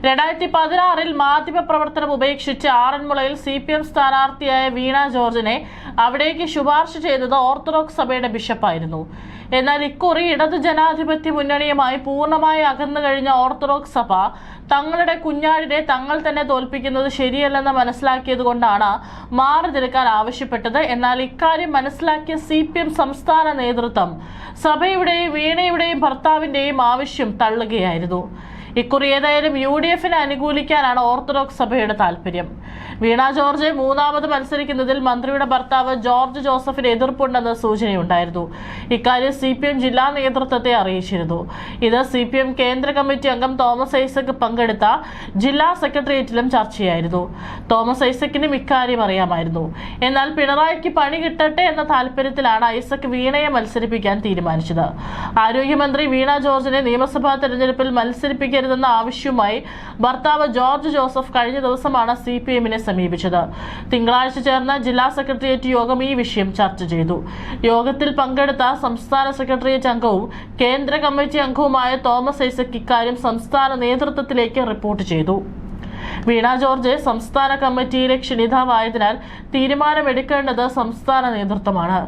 2016 മാധ്യമപ്രവർത്തനം ഉപേക്ഷിച്ച് ആറന്മുളയിൽ CPM സ്ഥാനാർത്ഥിയായ വീണ ജോർജിനെ അവിടേക്ക് ശുപാർശ ചെയ്തത് ഓർത്തഡോക്സ് സഭയുടെ ബിഷപ്പായിരുന്നു. എന്നാൽ ഇക്കുറി ഇടതു ജനാധിപത്യ മുന്നണിയുമായി പൂർണ്ണമായി അകന്നു കഴിഞ്ഞ ഓർത്തഡോക്സ് സഭ തങ്ങളുടെ കുഞ്ഞാടിനെ തങ്ങൾ തന്നെ തോൽപ്പിക്കുന്നത് ശരിയല്ലെന്ന് മനസ്സിലാക്കിയതുകൊണ്ടാണ് മാറി നിൽക്കാൻ ആവശ്യപ്പെട്ടത്. എന്നാൽ ഇക്കാര്യം മനസ്സിലാക്കിയ CPM സംസ്ഥാന നേതൃത്വം സഭയുടെയും വീണയുടെയും ഭർത്താവിന്റെയും ആവശ്യം തള്ളുകയായിരുന്നു. ഇക്കുറി ഏതായാലും UDFിനെ അനുകൂലിക്കാനാണ് ഓർത്തഡോക്സ് സഭയുടെ താല്പര്യം. വീണ ജോർജ് മൂന്നാമത് മത്സരിക്കുന്നതിൽ മന്ത്രിയുടെ ഭർത്താവ് ജോർജ് ജോസഫിന് എതിർപ്പുണ്ടെന്ന് സൂചനയുണ്ടായിരുന്നു. ഇക്കാര്യം CPM ജില്ലാ നേതൃത്വത്തെ അറിയിച്ചിരുന്നു. ഇത് CPM കേന്ദ്ര കമ്മിറ്റി അംഗം തോമസ് ഐസക് പങ്കെടുത്ത ജില്ലാ സെക്രട്ടേറിയറ്റിലും ചർച്ചയായിരുന്നു. തോമസ് ഐസക്കിനും ഇക്കാര്യം അറിയാമായിരുന്നു. എന്നാൽ പിണറായിക്ക് പണി കിട്ടട്ടെ എന്ന താല്പര്യത്തിലാണ് ഐസക് വീണയെ മത്സരിപ്പിക്കാൻ തീരുമാനിച്ചത്. ആരോഗ്യമന്ത്രി വീണ ജോർജിനെ നിയമസഭാ തെരഞ്ഞെടുപ്പിൽ മത്സരിപ്പിക്കരുതെന്ന ആവശ്യവുമായി ഭർത്താവ് ജോർജ് ജോസഫ് കഴിഞ്ഞ ദിവസമാണ് CPMനെ സമീപിച്ചത്. തിങ്കളാഴ്ച ചേർന്ന ജില്ലാ സെക്രട്ടേറിയറ്റ് യോഗം ഈ വിഷയം ചർച്ച ചെയ്തു. യോഗത്തിൽ പങ്കെടുത്ത സംസ്ഥാന സെക്രട്ടേറിയറ്റ് അംഗവും കേന്ദ്ര കമ്മിറ്റി അംഗവുമായ തോമസ് ഐസക് ഇക്കാര്യം സംസ്ഥാന നേതൃത്വത്തിലേക്ക് റിപ്പോർട്ട് ചെയ്തു. വീണ ജോർജ് സംസ്ഥാന കമ്മിറ്റിയിലെ ക്ഷണിതാവായതിനാൽ തീരുമാനമെടുക്കേണ്ടത് സംസ്ഥാന നേതൃത്വമാണ്.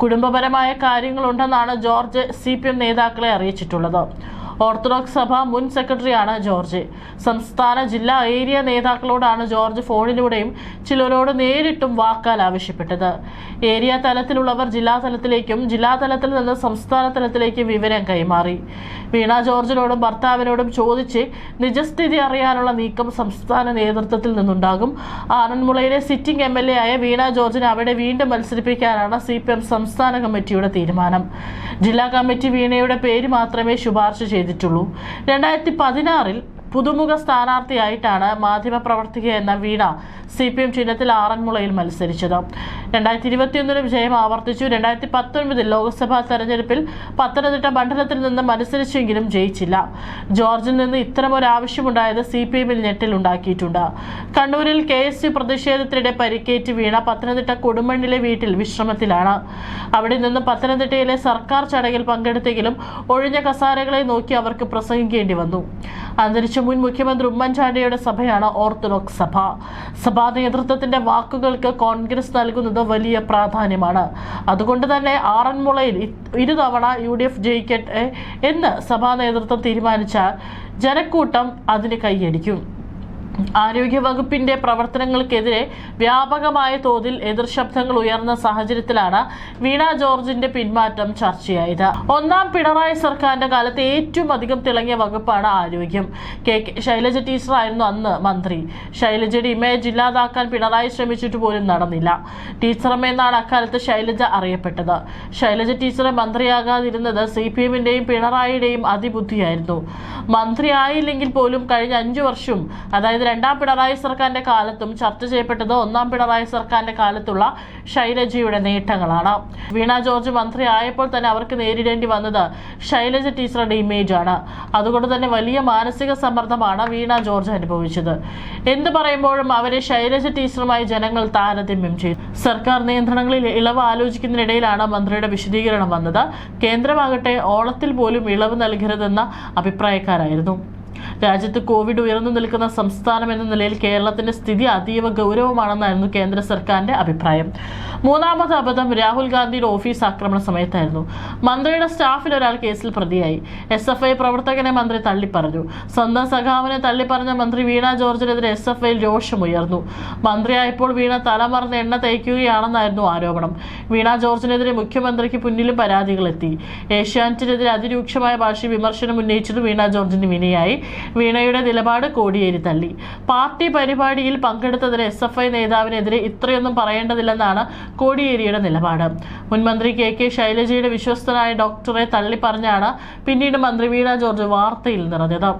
കുടുംബപരമായ കാര്യങ്ങളുണ്ടെന്നാണ് ജോർജ് CPM നേതാക്കളെ അറിയിച്ചിട്ടുള്ളത്. ഓർത്തഡോക്സ് സഭ മുൻ സെക്രട്ടറിയാണ് ജോർജ്. സംസ്ഥാന ജില്ലാ ഏരിയ നേതാക്കളോടാണ് ജോർജ് ഫോണിലൂടെയും ചിലരോട് നേരിട്ടും വാക്കാൽ ആവശ്യപ്പെട്ടത്. ഏരിയ തലത്തിലുള്ളവർ ജില്ലാ തലത്തിലേക്കും ജില്ലാ തലത്തിൽ നിന്ന് സംസ്ഥാന തലത്തിലേക്ക് വിവരം കൈമാറി. വീണ ജോർജിനോടും ഭർത്താവിനോടും ചോദിച്ച് നിജസ്ഥിതി അറിയാനുള്ള നീക്കം സംസ്ഥാന നേതൃത്വത്തിൽ നിന്നുണ്ടാകും. ആറന്മുളയിലെ സിറ്റിംഗ് MLA ആയ വീണ ജോർജിനെ അവിടെ വീണ്ടും മത്സരിപ്പിക്കാനാണ് CPM സംസ്ഥാന കമ്മിറ്റിയുടെ തീരുമാനം. ജില്ലാ കമ്മിറ്റി വീണയുടെ പേര് മാത്രമേ ശുപാർശ ചെയ്തിട്ടുള്ളൂ. 2016 പുതുമുഖ സ്ഥാനാർത്ഥിയായിട്ടാണ് മാധ്യമപ്രവർത്തക എന്ന വീണ CPM ചിഹ്നത്തിൽ ആറന്മുളയിൽ മത്സരിച്ചത്. 2021 വിജയം ആവർത്തിച്ചു. 2019 ലോക്സഭാ തെരഞ്ഞെടുപ്പിൽ പത്തനംതിട്ട മണ്ഡലത്തിൽ നിന്ന് മത്സരിച്ചെങ്കിലും ജയിച്ചില്ല. ജോർജിൽ നിന്ന് ഇത്തരമൊരു ആവശ്യമുണ്ടായത് CPMൽ ഞെട്ടലുണ്ടാക്കിയിട്ടുണ്ട്. കണ്ണൂരിൽ KSU പ്രതിഷേധത്തിനിടെ പരിക്കേറ്റ് വീണ പത്തനംതിട്ട കൊടുമണ്ണിലെ വീട്ടിൽ വിശ്രമത്തിലാണ്. അവിടെ നിന്ന് പത്തനംതിട്ടയിലെ സർക്കാർ ചടങ്ങിൽ പങ്കെടുത്തെങ്കിലും ഒഴിഞ്ഞ കസാരകളെ നോക്കി അവർക്ക് പ്രസംഗിക്കേണ്ടി വന്നു. അന്തരിച്ച മുൻ മുഖ്യമന്ത്രി ഉമ്മൻചാണ്ടിയുടെ സഭയാണ് ഓർത്തഡോക്സ് സഭ. സഭാ നേതൃത്വത്തിന്റെ വാക്കുകൾക്ക് കോൺഗ്രസ് നൽകുന്നത് വലിയ പ്രാധാന്യമാണ്. അതുകൊണ്ട് തന്നെ ആറന്മുളയിൽ ഇരുതവണ UDF ജയിക്കട്ടെ എന്ന് സഭാ നേതൃത്വം തീരുമാനിച്ചാൽ ജനക്കൂട്ടം അതിന് കൈയടിക്കും. ആരോഗ്യവകുപ്പിന്റെ പ്രവർത്തനങ്ങൾക്കെതിരെ വ്യാപകമായ തോതിൽ എതിർശബ്ദങ്ങൾ ഉയർന്ന സാഹചര്യത്തിലാണ് വീണ ജോർജിന്റെ പിന്മാറ്റം ചർച്ചയായത്. ഒന്നാം പിണറായി സർക്കാരിന്റെ കാലത്ത് ഏറ്റവും അധികം തിളങ്ങിയ വകുപ്പാണ് ആരോഗ്യം. ശൈലജ ടീച്ചറായിരുന്നു അന്ന് മന്ത്രി. ശൈലജയുടെ ഇമേജ് ഇല്ലാതാക്കാൻ പിണറായി ശ്രമിച്ചിട്ട് പോലും നടന്നില്ല. ടീച്ചറമ്മയെന്നാണ് അക്കാലത്ത് ശൈലജ അറിയപ്പെട്ടത്. ശൈലജ ടീച്ചറെ മന്ത്രിയാകാതിരുന്നത് CPMന്റെയും പിണറായിയുടെയും അതിബുദ്ധിയായിരുന്നു. മന്ത്രിയായില്ലെങ്കിൽ പോലും കഴിഞ്ഞ 5 വർഷം, അതായത് രണ്ടാം പിണറായി സർക്കാരിന്റെ കാലത്തും ചർച്ച ചെയ്യപ്പെട്ടത് ഒന്നാം പിണറായി സർക്കാരിന്റെ കാലത്തുള്ള ശൈലജയുടെ നേട്ടങ്ങളാണ്. വീണ ജോർജ് മന്ത്രി ആയപ്പോൾ തന്നെ അവർക്ക് നേരിടേണ്ടി വന്നത് ശൈലജ ടീച്ചറുടെ ഇമേജാണ്. അതുകൊണ്ട് തന്നെ വലിയ മാനസിക സമ്മർദ്ദമാണ് വീണ ജോർജ് അനുഭവിച്ചത്. എന്ത് പറയുമ്പോഴും അവരെ ശൈലജ ടീച്ചറുമായി ജനങ്ങൾ താരതമ്യം ചെയ്തു. സർക്കാർ നിയന്ത്രണങ്ങളിൽ ഇളവ് ആലോചിക്കുന്നതിനിടയിലാണ് മന്ത്രിയുടെ വിശദീകരണം വന്നത്. കേന്ദ്രമാകട്ടെ ഓണത്തിൽ പോലും ഇളവ് നൽകരുതെന്ന അഭിപ്രായക്കാരായിരുന്നു. രാജ്യത്ത് കോവിഡ് ഉയർന്നു നിൽക്കുന്ന സംസ്ഥാനം എന്ന നിലയിൽ കേരളത്തിന്റെ സ്ഥിതി അതീവ ഗൗരവമാണെന്നായിരുന്നു കേന്ദ്ര സർക്കാരിന്റെ അഭിപ്രായം. മൂന്നാമത് അബദ്ധം രാഹുൽ ഗാന്ധിയുടെ ഓഫീസ് ആക്രമണ സമയത്തായിരുന്നു. മന്ത്രിയുടെ സ്റ്റാഫിൽ ഒരാൾ കേസിൽ പ്രതിയായി. SFI പ്രവർത്തകനെ മന്ത്രി തള്ളിപ്പറഞ്ഞു. സ്വന്തം സഖാവിനെ തള്ളിപ്പറഞ്ഞ മന്ത്രി വീണ ജോർജിനെതിരെ SFIയിൽ രോഷമുയർന്നു. മന്ത്രിയായപ്പോൾ വീണ തലമറന്ന് എണ്ണ തയ്ക്കുകയാണെന്നായിരുന്നു ആരോപണം. വീണ ജോർജിനെതിരെ മുഖ്യമന്ത്രിക്ക് മുന്നിലും പരാതികളെത്തി. ഏഷ്യാനെറ്റിനെതിരെ അതിരൂക്ഷമായ ഭാഷയിൽ വിമർശനം ഉന്നയിച്ചത് വീണ ജോർജിന് വിനയായി. വീണയുടെ നിലപാട് കോടിയേരി തള്ളി. പാർട്ടി പരിപാടിയിൽ പങ്കെടുത്തതിന് SFI നേതാവിനെതിരെ ഇത്രയൊന്നും പറയേണ്ടതില്ലെന്നാണ് കോടിയേരിയുടെ നിലപാട്. മുൻമന്ത്രി KK ശൈലജയുടെ വിശ്വസ്തനായ ഡോക്ടറെ തള്ളിപ്പറഞ്ഞാണ് പിന്നീട് മന്ത്രി വീണ ജോർജ് വാർത്തയിൽ നിറഞ്ഞത്.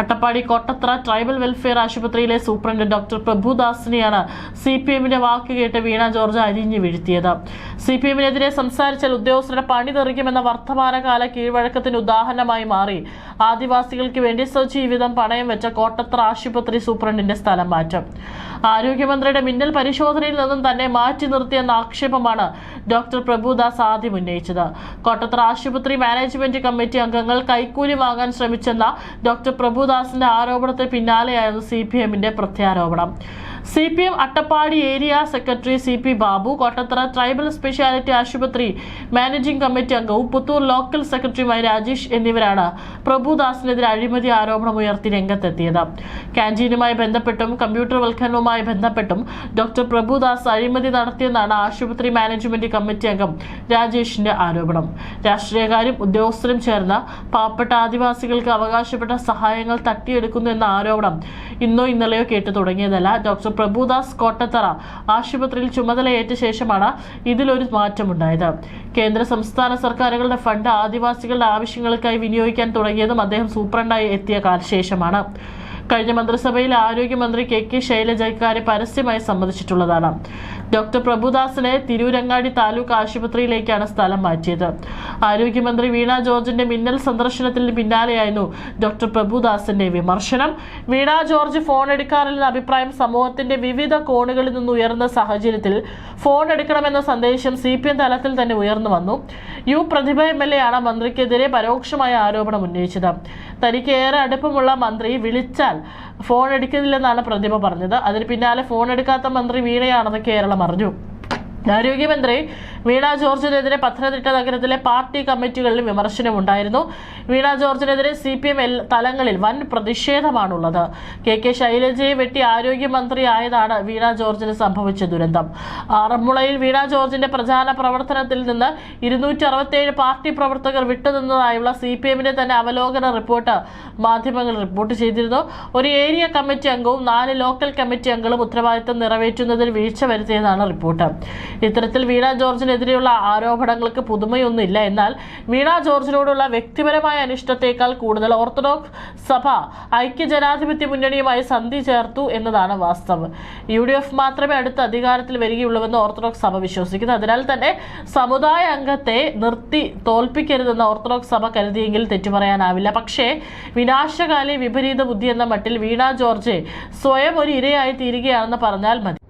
അട്ടപ്പാടി കോട്ടത്ര ട്രൈബൽ വെൽഫെയർ ആശുപത്രിയിലെ സൂപ്രണ്ട് ഡോക്ടർ പ്രഭുദാസിനെയാണ് CPMന്റെ വാക്ക് കേട്ട് വീണ ജോർജ് അരിഞ്ഞു വീഴ്ത്തിയത്. CPMനെതിരെ സംസാരിച്ചാൽ ഉദ്യോഗസ്ഥരുടെ പണി തെറിക്കുമെന്ന വർത്തമാനകാല കീഴ്വഴക്കത്തിന് ഉദാഹരണമായി മാറി ആദിവാസികൾക്ക് വേണ്ടി സ്വജീവിതം പണയം വെച്ച കോട്ടത്ര ആശുപത്രി സൂപ്രണ്ടിന്റെ സ്ഥലം മാറ്റം. ആരോഗ്യമന്ത്രിയുടെ മിന്നൽ പരിശോധനയിൽ നിന്നും തന്നെ മാറ്റി നിർത്തിയെന്ന ആക്ഷേപമാണ് ഡോക്ടർ പ്രഭുദാസ് ആദ്യം ഉന്നയിച്ചത്. കോട്ടത്തറ ആശുപത്രി മാനേജ്മെന്റ് കമ്മിറ്റി അംഗങ്ങൾ കൈക്കൂലി വാങ്ങാൻ ശ്രമിച്ചെന്ന ഡോക്ടർ പ്രഭുദാസിന്റെ ആരോപണത്തിന് പിന്നാലെയായിരുന്നു CPMന്റെ പ്രത്യാരോപണം. CPM Attappadi area secretary CP Babu, Kottathara tribal speciality ആശുപത്രി മാനേജിംഗ് കമ്മിറ്റി അംഗവും പുത്തൂർ ലോക്കൽ സെക്രട്ടറിയുമായ രാജേഷ് എന്നിവരാണ് പ്രഭുദാസിനെതിരെ അഴിമതി ആരോപണം ഉയർത്തി രംഗത്തെത്തിയത്. ക്യാൻറ്റീനുമായി ബന്ധപ്പെട്ടും കമ്പ്യൂട്ടർവൽക്കരണവുമായി ബന്ധപ്പെട്ടും ഡോക്ടർ പ്രഭുദാസ് അഴിമതി നടത്തിയെന്നാണ് ആശുപത്രി മാനേജ്മെന്റ് കമ്മിറ്റി അംഗം രാജേഷിന്റെ ആരോപണം. രാഷ്ട്രീയക്കാരും ഉദ്യോഗസ്ഥരും ചേർന്ന് പാവപ്പെട്ട ആദിവാസികൾക്ക് അവകാശപ്പെട്ട സഹായങ്ങൾ തട്ടിയെടുക്കുന്നു എന്ന ആരോപണം ഇന്നോ ഇന്നലെയോ കേട്ടു തുടങ്ങിയതല്ല. ഡോക്ടർ പ്രഭുദാസ് കോട്ടത്തറ ആശുപത്രിയിൽ ചുമതലയേറ്റ ശേഷമാണ് ഇതിലൊരു മാറ്റമുണ്ടായത്. കേന്ദ്ര സംസ്ഥാന സർക്കാരുകളുടെ ഫണ്ട് ആദിവാസികളുടെ ആവശ്യങ്ങൾക്കായി വിനിയോഗിക്കാൻ തുടങ്ങിയതും അദ്ദേഹം സൂപ്രണ്ടായി എത്തിയ ശേഷമാണ്. കഴിഞ്ഞ മന്ത്രിസഭയിൽ ആരോഗ്യമന്ത്രി KK ശൈലജ ഇക്കാര്യം പരസ്യമായി സമ്മതിച്ചിട്ടുള്ളതാണ്. ഡോക്ടർ പ്രഭുദാസിനെ തിരൂരങ്ങാടി താലൂക്ക് ആശുപത്രിയിലേക്കാണ് സ്ഥലം മാറ്റിയത്. ആരോഗ്യമന്ത്രി വീണ ജോർജിന്റെ മിന്നൽ സന്ദർശനത്തിന് പിന്നാലെയായിരുന്നു ഡോക്ടർ പ്രഭുദാസിന്റെ വിമർശനം. വീണ ജോർജ് ഫോൺ എടുക്കാറില്ലെന്ന അഭിപ്രായം സമൂഹത്തിന്റെ വിവിധ കോണുകളിൽ നിന്ന് ഉയർന്ന സാഹചര്യത്തിൽ ഫോൺ എടുക്കണമെന്ന സന്ദേശം CPM തലത്തിൽ തന്നെ ഉയർന്നു വന്നു. പ്രതിഭ MLA ആണ് മന്ത്രിക്കെതിരെ പരോക്ഷമായ ആരോപണം ഉന്നയിച്ചത്. തനിക്ക് ഏറെ അടുപ്പമുള്ള മന്ത്രി വിളിച്ചാൽ ഫോൺ എടുക്കുന്നില്ലെന്നാണ് പ്രതിഭ പറഞ്ഞത്. അതിന് പിന്നാലെ ഫോൺ എടുക്കാത്ത മന്ത്രി വീണയാണെന്ന് കേരളം അറിഞ്ഞു. ആരോഗ്യമന്ത്രി വീണ ജോർജിനെതിരെ പത്തനംതിട്ട നഗരത്തിലെ പാർട്ടി കമ്മിറ്റികളിൽ വിമർശനമുണ്ടായിരുന്നു. വീണ ജോർജിനെതിരെ CPM തലങ്ങളിൽ വൻ പ്രതിഷേധമാണുള്ളത്. KK ശൈലജയെ വെട്ടി ആരോഗ്യമന്ത്രിയായതാണ് വീണ ജോർജിന് സംഭവിച്ച ദുരന്തം. ആറന്മുളയിൽ വീണ ജോർജിന്റെ പ്രചാരണ പ്രവർത്തനത്തിൽ നിന്ന് 267 പാർട്ടി പ്രവർത്തകർ വിട്ടുനിന്നതായുള്ള CPMന്റെ തന്നെ അവലോകന റിപ്പോർട്ട് മാധ്യമങ്ങൾ റിപ്പോർട്ട് ചെയ്തിരുന്നു. ഒരു ഏരിയ കമ്മിറ്റി അംഗവും 4 ലോക്കൽ കമ്മിറ്റി അംഗങ്ങളും ഉത്തരവാദിത്തം നിറവേറ്റുന്നതിൽ വീഴ്ച വരുത്തിയതാണ് റിപ്പോർട്ട്. ഇത്തരത്തിൽ വീണ ജോർജിനെതിരെയുള്ള ആരോപണങ്ങൾക്ക് പുതുമയൊന്നുമില്ല. എന്നാൽ വീണ ജോർജിനോടുള്ള വ്യക്തിപരമായ അനിഷ്ടത്തേക്കാൾ കൂടുതൽ ഓർത്തഡോക്സ് സഭ ഐക്യജനാധിപത്യ മുന്നണിയുമായി സന്ധി ചേർത്തു എന്നതാണ് വാസ്തവം. UDF മാത്രമേ അടുത്ത അധികാരത്തിൽ വരികയുള്ളൂവെന്ന് ഓർത്തഡോക്സ് സഭ വിശ്വസിക്കുന്നു. അതിനാൽ തന്നെ സമുദായ അംഗത്തെ നിർത്തി തോൽപ്പിക്കരുതെന്ന് ഓർത്തഡോക്സ് സഭ കരുതിയെങ്കിൽ തെറ്റു പറയാനാവില്ല. പക്ഷേ വിനാശകാലി വിപരീത ബുദ്ധി എന്ന മട്ടിൽ വീണ ജോർജ് സ്വയം ഒരു ഇരയായി തീരുകയാണെന്ന് പറഞ്ഞാൽ മതി.